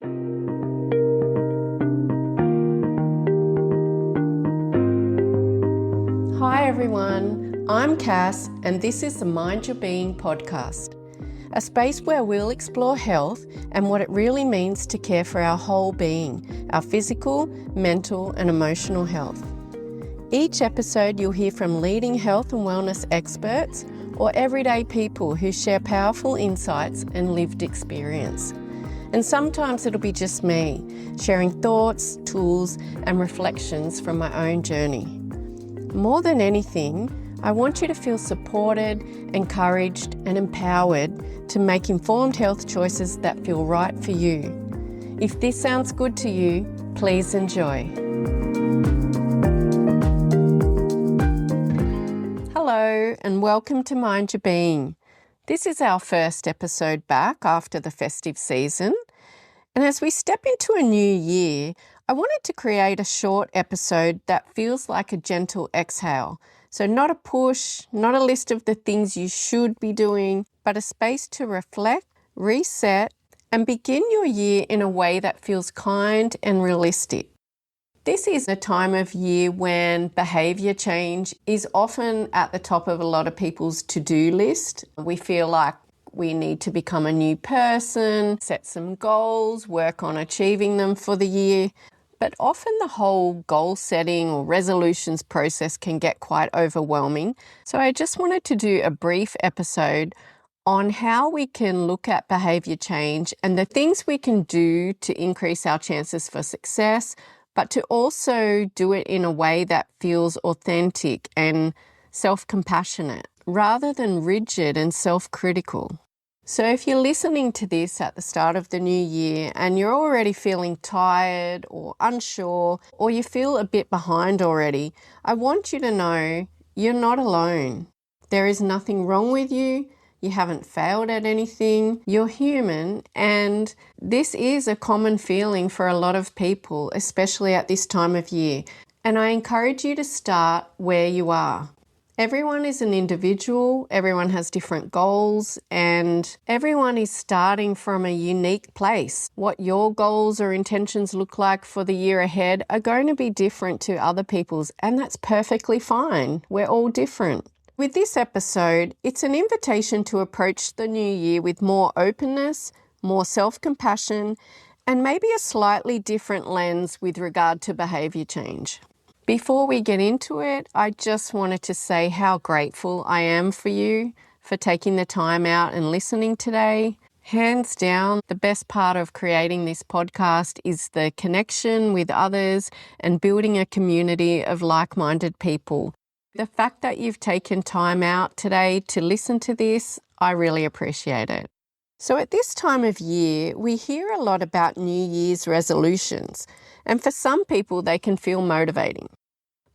Hi everyone, I'm Cass and this is the Mind Your Being podcast, a space where we'll explore health and what it really means to care for our whole being, our physical, mental and emotional health. Each episode you'll hear from leading health and wellness experts or everyday people who share powerful insights and lived experience. And sometimes it'll be just me, sharing thoughts, tools and reflections from my own journey. More than anything, I want you to feel supported, encouraged and empowered to make informed health choices that feel right for you. If this sounds good to you, please enjoy. Hello and welcome to Mind Your Being. This is our first episode back after the festive season. And as we step into a new year, I wanted to create a short episode that feels like a gentle exhale. So not a push, not a list of the things you should be doing, but a space to reflect, reset, and begin your year in a way that feels kind and realistic. This is a time of year when behaviour change is often at the top of a lot of people's to-do list. We feel like we need to become a new person, set some goals, work on achieving them for the year. But often the whole goal setting or resolutions process can get quite overwhelming. So I just wanted to do a brief episode on how we can look at behaviour change and the things we can do to increase our chances for success, but to also do it in a way that feels authentic and self-compassionate rather than rigid and self-critical. So if you're listening to this at the start of the new year and you're already feeling tired or unsure, or you feel a bit behind already, I want you to know you're not alone. There is nothing wrong with you. You haven't failed at anything. You're human, and this is a common feeling for a lot of people, especially at this time of year. And I encourage you to start where you are. Everyone is an individual, everyone has different goals, and everyone is starting from a unique place. What your goals or intentions look like for the year ahead are going to be different to other people's, and that's perfectly fine. We're all different. With this episode, it's an invitation to approach the new year with more openness, more self-compassion, and maybe a slightly different lens with regard to behaviour change. Before we get into it, I just wanted to say how grateful I am for you for taking the time out and listening today. Hands down, the best part of creating this podcast is the connection with others and building a community of like-minded people. The fact that you've taken time out today to listen to this, I really appreciate it. So at this time of year, we hear a lot about New Year's resolutions, and for some people they can feel motivating.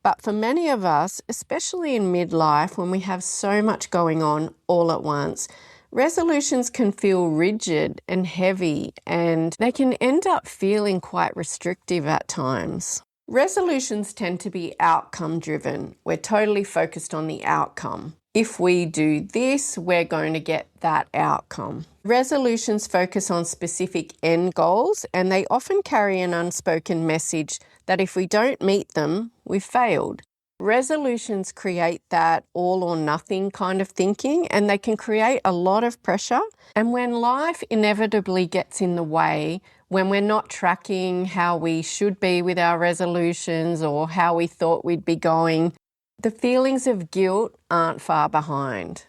But for many of us, especially in midlife, when we have so much going on all at once, resolutions can feel rigid and heavy, and they can end up feeling quite restrictive at times. Resolutions tend to be outcome-driven. We're totally focused on the outcome. If we do this, we're going to get that outcome. Resolutions focus on specific end goals, and they often carry an unspoken message that if we don't meet them, we've failed. Resolutions create that all or nothing kind of thinking, and they can create a lot of pressure. And when life inevitably gets in the way, when we're not tracking how we should be with our resolutions or how we thought we'd be going, the feelings of guilt aren't far behind.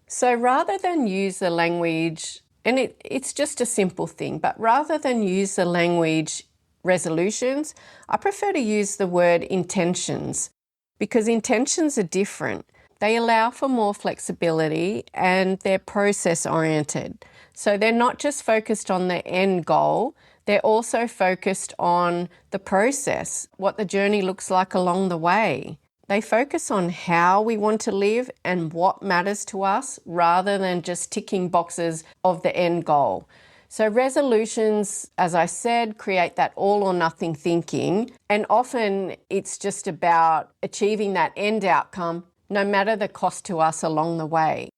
So rather than use the language, and it's just a simple thing, but rather than use the language resolutions, I prefer to use the word intentions, because intentions are different. They allow for more flexibility and they're process-oriented. So they're not just focused on the end goal, they're also focused on the process, what the journey looks like along the way. They focus on how we want to live and what matters to us rather than just ticking boxes of the end goal. So resolutions, as I said, create that all or nothing thinking, and often it's just about achieving that end outcome no matter the cost to us along the way.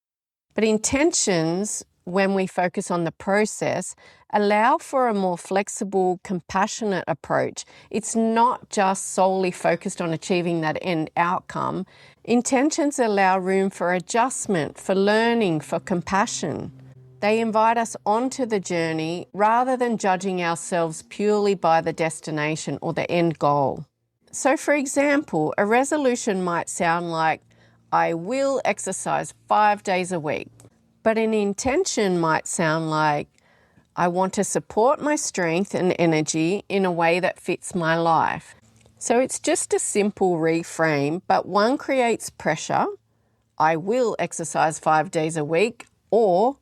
But intentions when we focus on the process, allow for a more flexible, compassionate approach. It's not just solely focused on achieving that end outcome. Intentions allow room for adjustment, for learning, for compassion. They invite us onto the journey rather than judging ourselves purely by the destination or the end goal. So, for example, a resolution might sound like, I will exercise 5 days a week. But an intention might sound like, I want to support my strength and energy in a way that fits my life. So it's just a simple reframe, but one creates pressure. I will exercise 5 days a week, or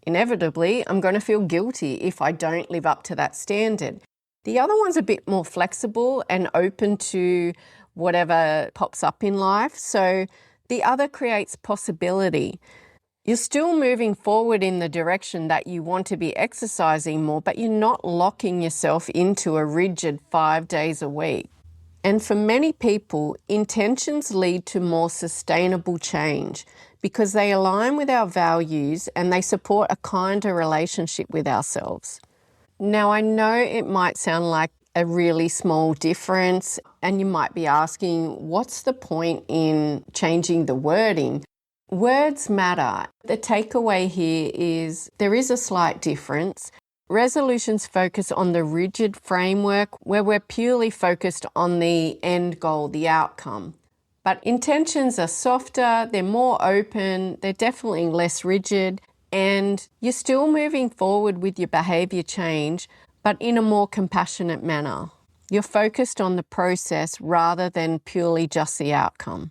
inevitably, I'm going to feel guilty if I don't live up to that standard. The other one's a bit more flexible and open to whatever pops up in life. So the other creates possibility. You're still moving forward in the direction that you want to be exercising more, but you're not locking yourself into a rigid 5 days a week. And for many people, intentions lead to more sustainable change because they align with our values and they support a kinder relationship with ourselves. Now, I know it might sound like a really small difference, and you might be asking, what's the point in changing the wording? Words matter. The takeaway here is there is a slight difference. Resolutions focus on the rigid framework where we're purely focused on the end goal, the outcome. But intentions are softer, they're more open, they're definitely less rigid, and you're still moving forward with your behaviour change, but in a more compassionate manner. You're focused on the process rather than purely just the outcome.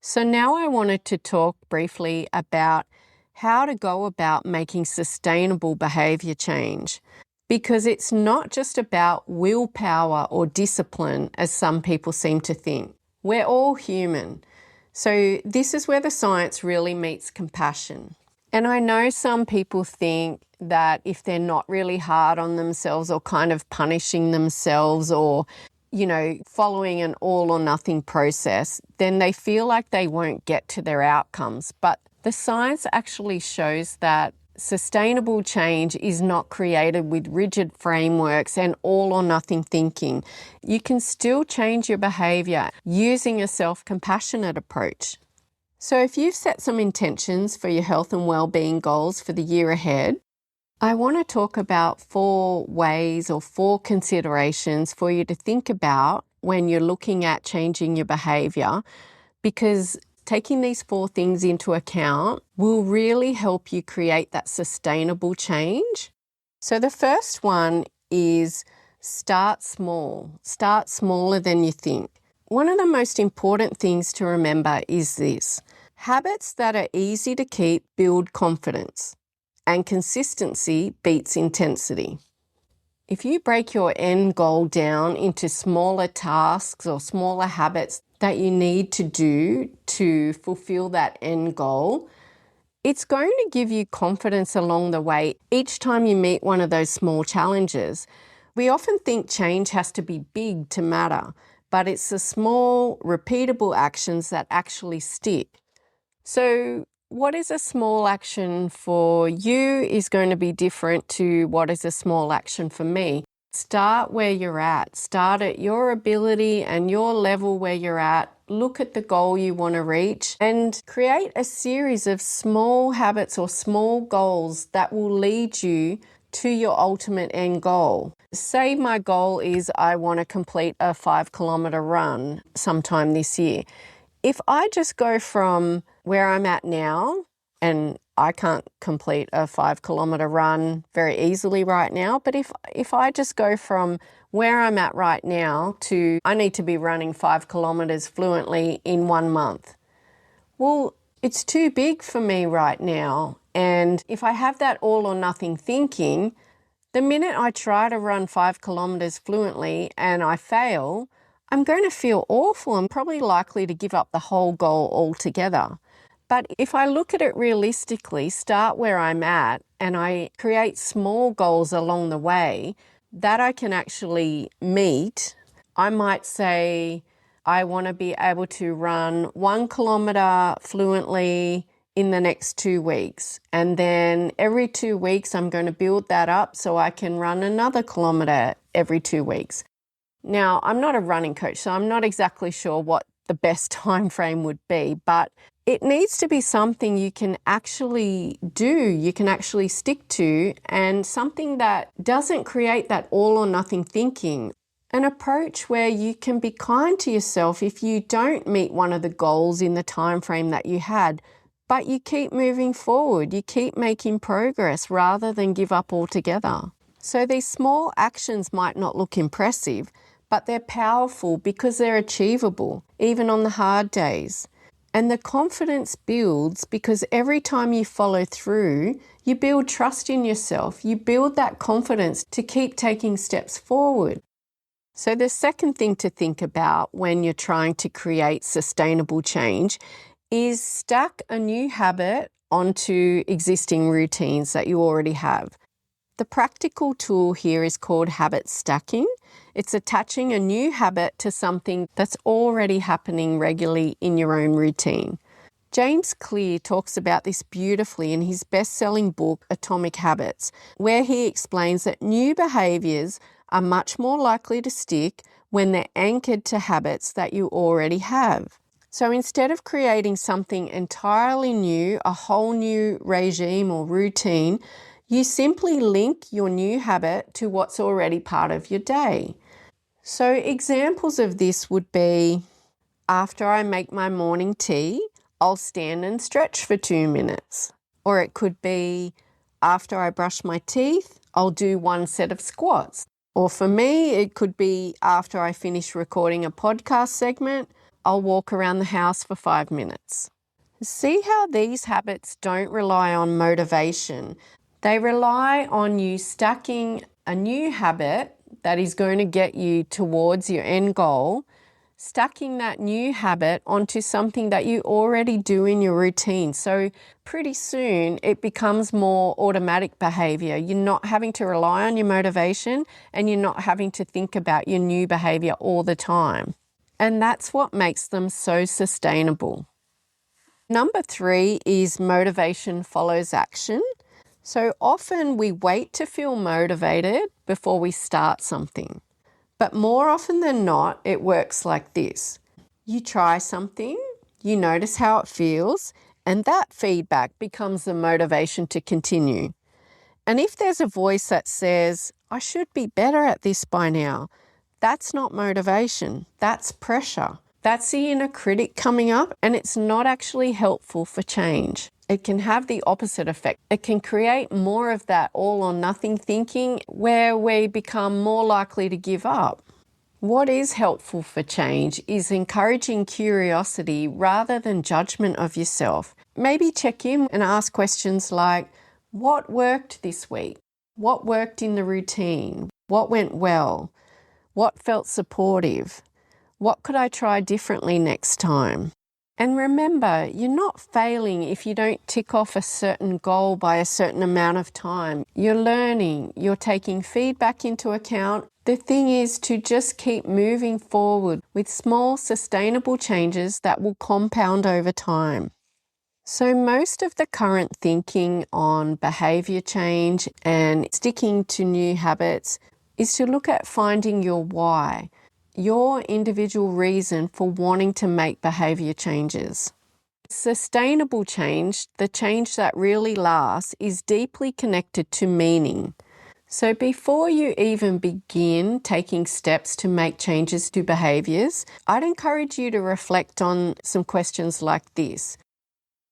So now I wanted to talk briefly about how to go about making sustainable behaviour change, because it's not just about willpower or discipline, as some people seem to think. We're all human. So this is where the science really meets compassion. And I know some people think that if they're not really hard on themselves or kind of punishing themselves or following an all or nothing process, then they feel like they won't get to their outcomes. But the science actually shows that sustainable change is not created with rigid frameworks and all or nothing thinking. You can still change your behaviour using a self-compassionate approach. So if you've set some intentions for your health and wellbeing goals for the year ahead, I want to talk about 4 ways or 4 considerations for you to think about when you're looking at changing your behaviour, because taking these 4 things into account will really help you create that sustainable change. So the first one is start small. Start smaller than you think. One of the most important things to remember is this: habits that are easy to keep build confidence, and consistency beats intensity. If you break your end goal down into smaller tasks or smaller habits that you need to do to fulfill that end goal, it's going to give you confidence along the way each time you meet one of those small challenges. We often think change has to be big to matter, but it's the small, repeatable actions that actually stick. So what is a small action for you is going to be different to what is a small action for me. Start where you're at. Start at your ability and your level where you're at. Look at the goal you want to reach and create a series of small habits or small goals that will lead you to your ultimate end goal. Say my goal is I want to complete a 5-kilometre run sometime this year. If I just go from where I'm at now, and I can't complete a 5-kilometre run very easily right now, but if I just go from where I'm at right now to I need to be running 5 kilometres fluently in 1 month, well, it's too big for me right now. And if I have that all or nothing thinking, the minute I try to run 5 kilometres fluently and I fail, I'm going to feel awful. I'm probably likely to give up the whole goal altogether. But if I look at it realistically, start where I'm at, and I create small goals along the way that I can actually meet, I might say I want to be able to run 1 kilometre fluently in the next 2 weeks. And then every 2 weeks, I'm going to build that up so I can run another kilometre every 2 weeks. Now, I'm not a running coach, so I'm not exactly sure what the best time frame would be, but it needs to be something you can actually do, you can actually stick to, and something that doesn't create that all or nothing thinking. An approach where you can be kind to yourself if you don't meet one of the goals in the time frame that you had, but you keep moving forward, you keep making progress rather than give up altogether. So these small actions might not look impressive, but they're powerful because they're achievable, even on the hard days. And the confidence builds because every time you follow through, you build trust in yourself. You build that confidence to keep taking steps forward. So the second thing to think about when you're trying to create sustainable change is stack a new habit onto existing routines that you already have. The practical tool here is called habit stacking. It's attaching a new habit to something that's already happening regularly in your own routine. James Clear talks about this beautifully in his best-selling book, Atomic Habits, where he explains that new behaviours are much more likely to stick when they're anchored to habits that you already have. So instead of creating something entirely new, a whole new regime or routine, you simply link your new habit to what's already part of your day. So examples of this would be, after I make my morning tea, I'll stand and stretch for 2 minutes. Or it could be, after I brush my teeth, I'll do 1 set of squats. Or for me, it could be, after I finish recording a podcast segment, I'll walk around the house for 5 minutes. See how these habits don't rely on motivation. They rely on you stacking a new habit that is going to get you towards your end goal, stacking that new habit onto something that you already do in your routine. So pretty soon it becomes more automatic behaviour. You're not having to rely on your motivation and you're not having to think about your new behaviour all the time. And that's what makes them so sustainable. Number 3 is motivation follows action. So often we wait to feel motivated before we start something. But more often than not, it works like this. You try something, you notice how it feels, and that feedback becomes the motivation to continue. And if there's a voice that says, I should be better at this by now, that's not motivation, that's pressure. That's the inner critic coming up, and it's not actually helpful for change. It can have the opposite effect. It can create more of that all or nothing thinking where we become more likely to give up. What is helpful for change is encouraging curiosity rather than judgment of yourself. Maybe check in and ask questions like, what worked this week? What worked in the routine? What went well? What felt supportive? What could I try differently next time? And remember, you're not failing if you don't tick off a certain goal by a certain amount of time. You're learning, you're taking feedback into account. The thing is to just keep moving forward with small, sustainable changes that will compound over time. So most of the current thinking on behaviour change and sticking to new habits is to look at finding your why, your individual reason for wanting to make behaviour changes. Sustainable change, the change that really lasts, is deeply connected to meaning. So before you even begin taking steps to make changes to behaviours, I'd encourage you to reflect on some questions like this.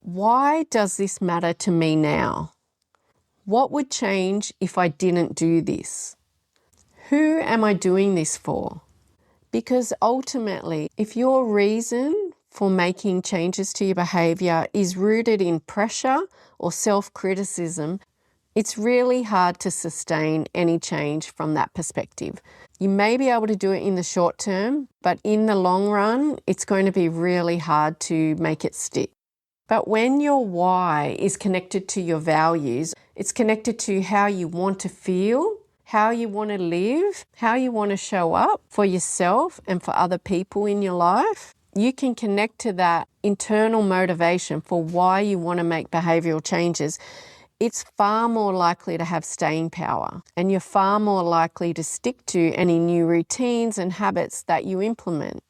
Why does this matter to me now? What would change if I didn't do this? Who am I doing this for? Because ultimately, if your reason for making changes to your behaviour is rooted in pressure or self-criticism, it's really hard to sustain any change from that perspective. You may be able to do it in the short term, but in the long run, it's going to be really hard to make it stick. But when your why is connected to your values, it's connected to how you want to feel, how you want to live, how you want to show up for yourself and for other people in your life, you can connect to that internal motivation for why you want to make behavioural changes, it's far more likely to have staying power, and you're far more likely to stick to any new routines and habits that you implement.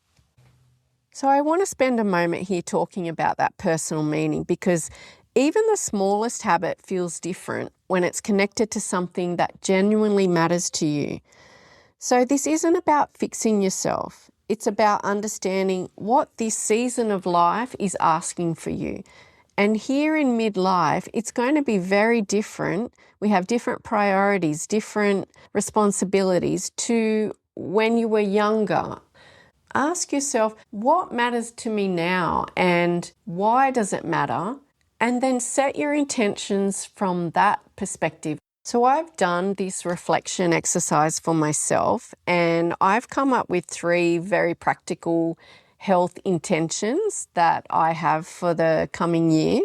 So I want to spend a moment here talking about that personal meaning, because even the smallest habit feels different when it's connected to something that genuinely matters to you. So this isn't about fixing yourself. It's about understanding what this season of life is asking for you. And here in midlife, it's going to be very different. We have different priorities, different responsibilities to when you were younger. Ask yourself, what matters to me now and why does it matter? And then set your intentions from that perspective. So I've done this reflection exercise for myself, and I've come up with 3 very practical health intentions that I have for the coming year,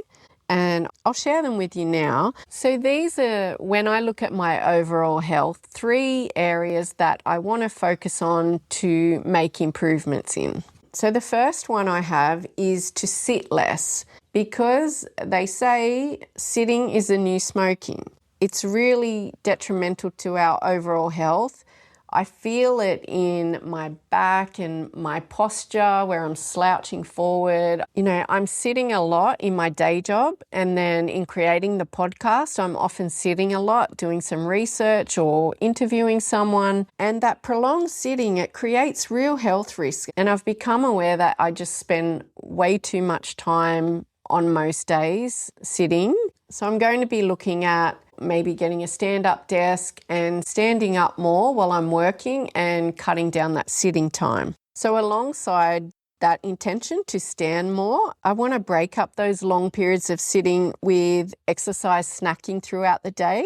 and I'll share them with you now. So these are, when I look at my overall health, 3 areas that I want to focus on to make improvements in. So the first one I have is to sit less, because they say sitting is the new smoking. It's really detrimental to our overall health. I feel it in my back and my posture where I'm slouching forward. You know, I'm sitting a lot in my day job, and then in creating the podcast, I'm often sitting a lot, doing some research or interviewing someone. And that prolonged sitting, it creates real health risk. And I've become aware that I just spend way too much time on most days sitting. So I'm going to be looking at maybe getting a stand-up desk and standing up more while I'm working and cutting down that sitting time. So alongside that intention to stand more, I want to break up those long periods of sitting with exercise snacking throughout the day.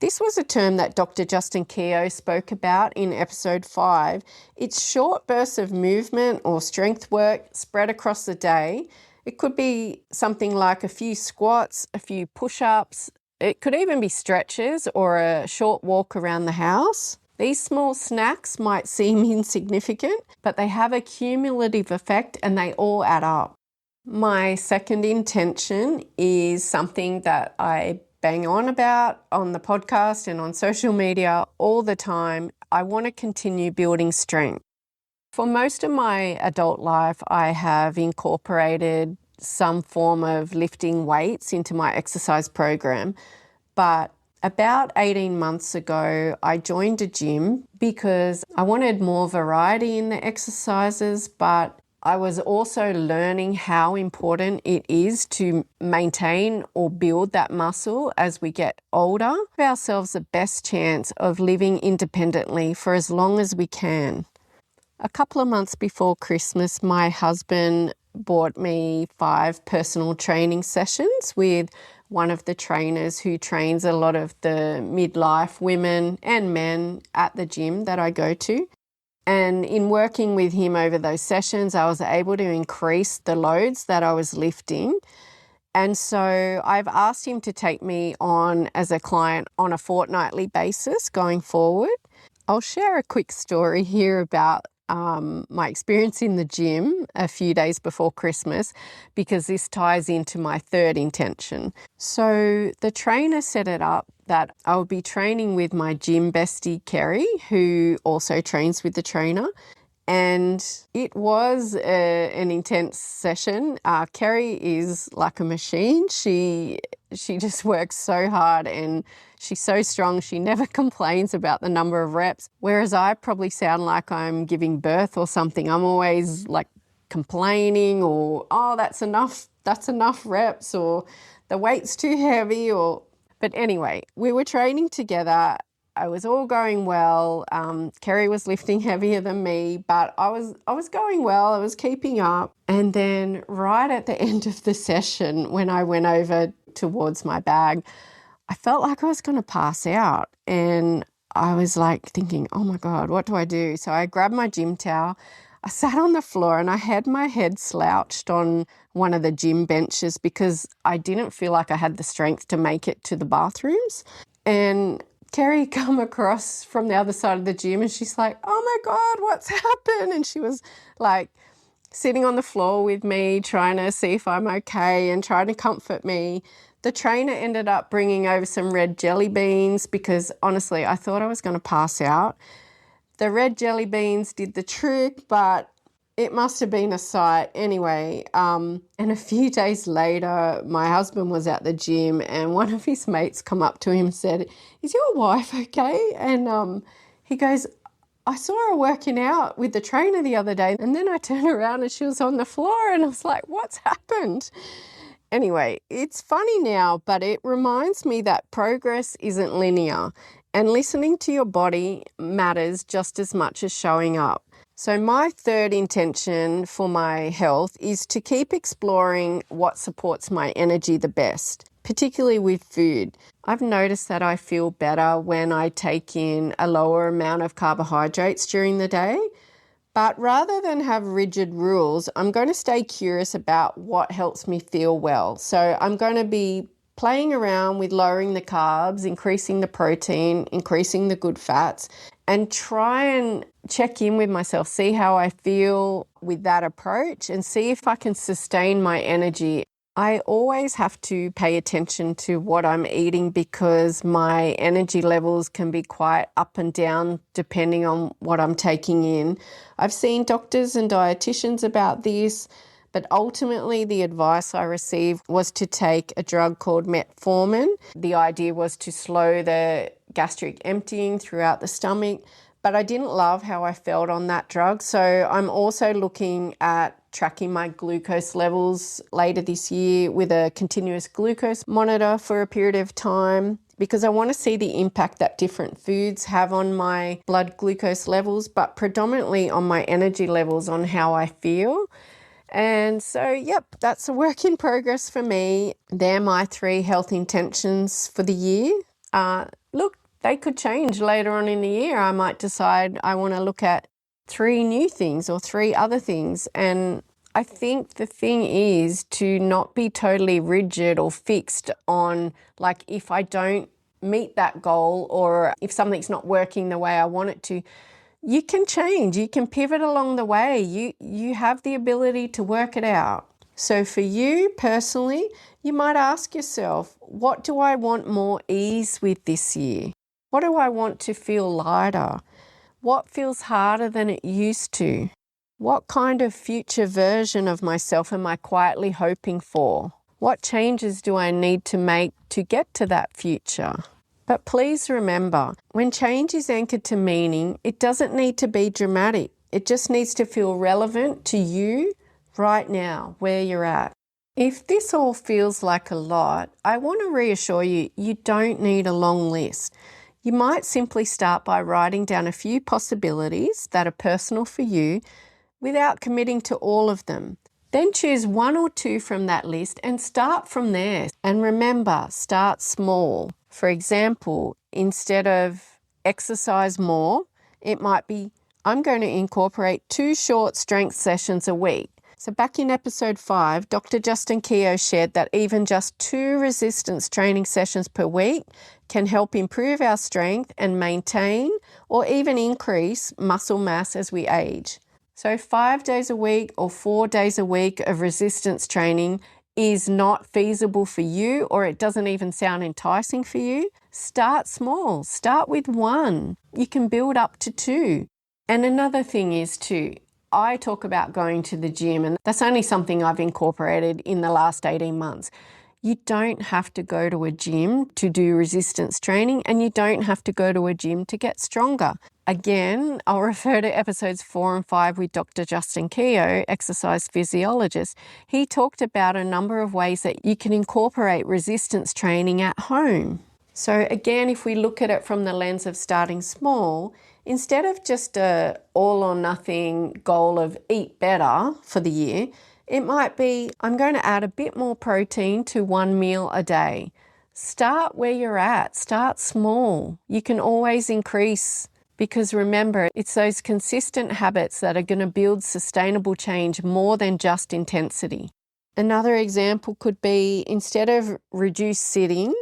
This was a term that Dr Justin Keogh spoke about in episode 5. It's short bursts of movement or strength work spread across the day. It could be something like a few squats, a few push-ups. It could even be stretches or a short walk around the house. These small snacks might seem insignificant, but they have a cumulative effect and they all add up. My second intention is something that I bang on about on the podcast and on social media all the time. I want to continue building strength. For most of my adult life, I have incorporated some form of lifting weights into my exercise program. But about 18 months ago, I joined a gym because I wanted more variety in the exercises, but I was also learning how important it is to maintain or build that muscle as we get older. Give ourselves the best chance of living independently for as long as we can. A couple of months before Christmas, my husband bought me 5 personal training sessions with one of the trainers who trains a lot of the midlife women and men at the gym that I go to. And in working with him over those sessions, I was able to increase the loads that I was lifting. And so I've asked him to take me on as a client on a fortnightly basis going forward. I'll share a quick story here about my experience in the gym a few days before Christmas, because this ties into my third intention. So the trainer set it up that I would be training with my gym bestie, Kerry, who also trains with the trainer. And it was an intense session. Kerry is like a machine. She just works so hard and she's so strong. She never complains about the number of reps, whereas I probably sound like I'm giving birth or something. I'm always like complaining or, oh, that's enough reps, or the weight's too heavy, or... But anyway, we were training together. I was all going well. Kerry was lifting heavier than me, but I was going well. I was keeping up. And then right at the end of the session, when I went over towards my bag, I felt like I was going to pass out. And I was like thinking, oh my God, what do I do? So I grabbed my gym towel. I sat on the floor and I had my head slouched on one of the gym benches because I didn't feel like I had the strength to make it to the bathrooms. And Kerry come across from the other side of the gym and she's like, oh my God, what's happened? And she was like sitting on the floor with me, trying to see if I'm okay and trying to comfort me. The trainer ended up bringing over some red jelly beans because honestly, I thought I was going to pass out. The red jelly beans did the trick, but it must have been a sight anyway. And a few days later, my husband was at the gym and one of his mates come up to him and said, "Is your wife okay?" And he goes, "I saw her working out with the trainer the other day." And then I turned around and she was on the floor and I was like, "What's happened?" Anyway, it's funny now, but it reminds me that progress isn't linear and listening to your body matters just as much as showing up. So my third intention for my health is to keep exploring what supports my energy the best, particularly with food. I've noticed that I feel better when I take in a lower amount of carbohydrates during the day. But rather than have rigid rules, I'm going to stay curious about what helps me feel well. So I'm going to be playing around with lowering the carbs, increasing the protein, increasing the good fats, and try and check in with myself, see how I feel with that approach and see if I can sustain my energy. I always have to pay attention to what I'm eating because my energy levels can be quite up and down depending on what I'm taking in. I've seen doctors and dietitians about this, but ultimately the advice I received was to take a drug called metformin. The idea was to slow the gastric emptying throughout the stomach, but I didn't love how I felt on that drug. So I'm also looking at tracking my glucose levels later this year with a continuous glucose monitor for a period of time because I want to see the impact that different foods have on my blood glucose levels, but predominantly on my energy levels, on how I feel. And so, yep, that's a work in progress for me. They're my 3 health intentions for the year. Look, they could change later on in the year. I might decide I want to look at 3 new things or 3 other things. And I think the thing is to not be totally rigid or fixed on, like, if I don't meet that goal or if something's not working the way I want it to, you can change, you can pivot along the way. You have the ability to work it out. So for you personally, you might ask yourself, what do I want more ease with this year? What do I want to feel lighter? What feels harder than it used to? What kind of future version of myself am I quietly hoping for? What changes do I need to make to get to that future? But please remember, when change is anchored to meaning, it doesn't need to be dramatic. It just needs to feel relevant to you right now, where you're at. If this all feels like a lot, I want to reassure you, you don't need a long list. You might simply start by writing down a few possibilities that are personal for you without committing to all of them. Then choose 1 or 2 from that list and start from there. And remember, start small. For example, instead of exercise more, it might be, I'm going to incorporate 2 short strength sessions a week. So back in episode 5, Dr. Justin Keogh shared that even just 2 resistance training sessions per week can help improve our strength and maintain or even increase muscle mass as we age. So 5 days a week or 4 days a week of resistance training is not feasible for you, or it doesn't even sound enticing for you. Start small. Start with 1. You can build up to 2. And another thing is too, I talk about going to the gym, and that's only something I've incorporated in the last 18 months. You don't have to go to a gym to do resistance training, and you don't have to go to a gym to get stronger. Again, I'll refer to episodes 4 and 5 with Dr. Justin Keogh, exercise physiologist. He talked about a number of ways that you can incorporate resistance training at home. So again, if we look at it from the lens of starting small, instead of just a all or nothing goal of eat better for the year, it might be, I'm going to add a bit more protein to 1 meal a day. Start where you're at. Start small. You can always increase, because remember, it's those consistent habits that are going to build sustainable change more than just intensity. Another example could be, instead of reduced sitting,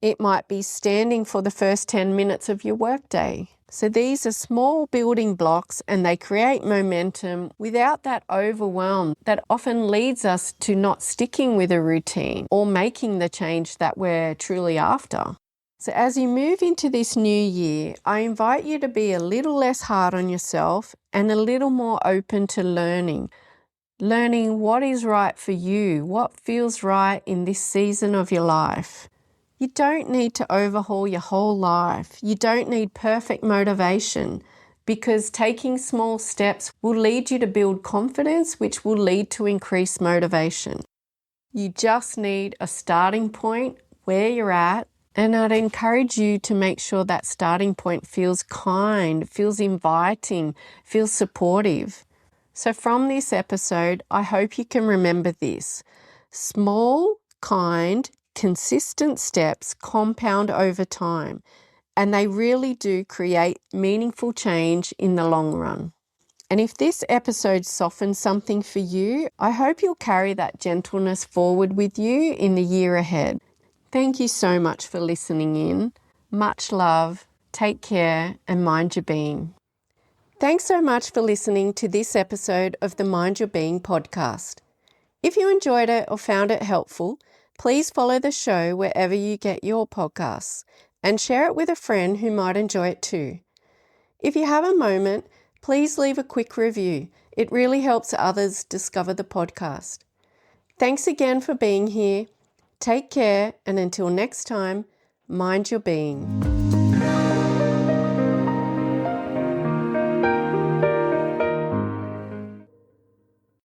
it might be standing for the first 10 minutes of your workday. So these are small building blocks and they create momentum without that overwhelm that often leads us to not sticking with a routine or making the change that we're truly after. So as you move into this new year, I invite you to be a little less hard on yourself and a little more open to learning what is right for you, what feels right in this season of your life. You don't need to overhaul your whole life. You don't need perfect motivation, because taking small steps will lead you to build confidence, which will lead to increased motivation. You just need a starting point where you're at, and I'd encourage you to make sure that starting point feels kind, feels inviting, feels supportive. So from this episode, I hope you can remember this. Small, kind, consistent steps compound over time, and they really do create meaningful change in the long run. And if this episode softened something for you, I hope you'll carry that gentleness forward with you in the year ahead. Thank you so much for listening in. Much love, take care, and mind your being. Thanks so much for listening to this episode of the Mind Your Being podcast. If you enjoyed it or found it helpful, please follow the show wherever you get your podcasts and share it with a friend who might enjoy it too. If you have a moment, please leave a quick review. It really helps others discover the podcast. Thanks again for being here. Take care, and until next time, mind your being.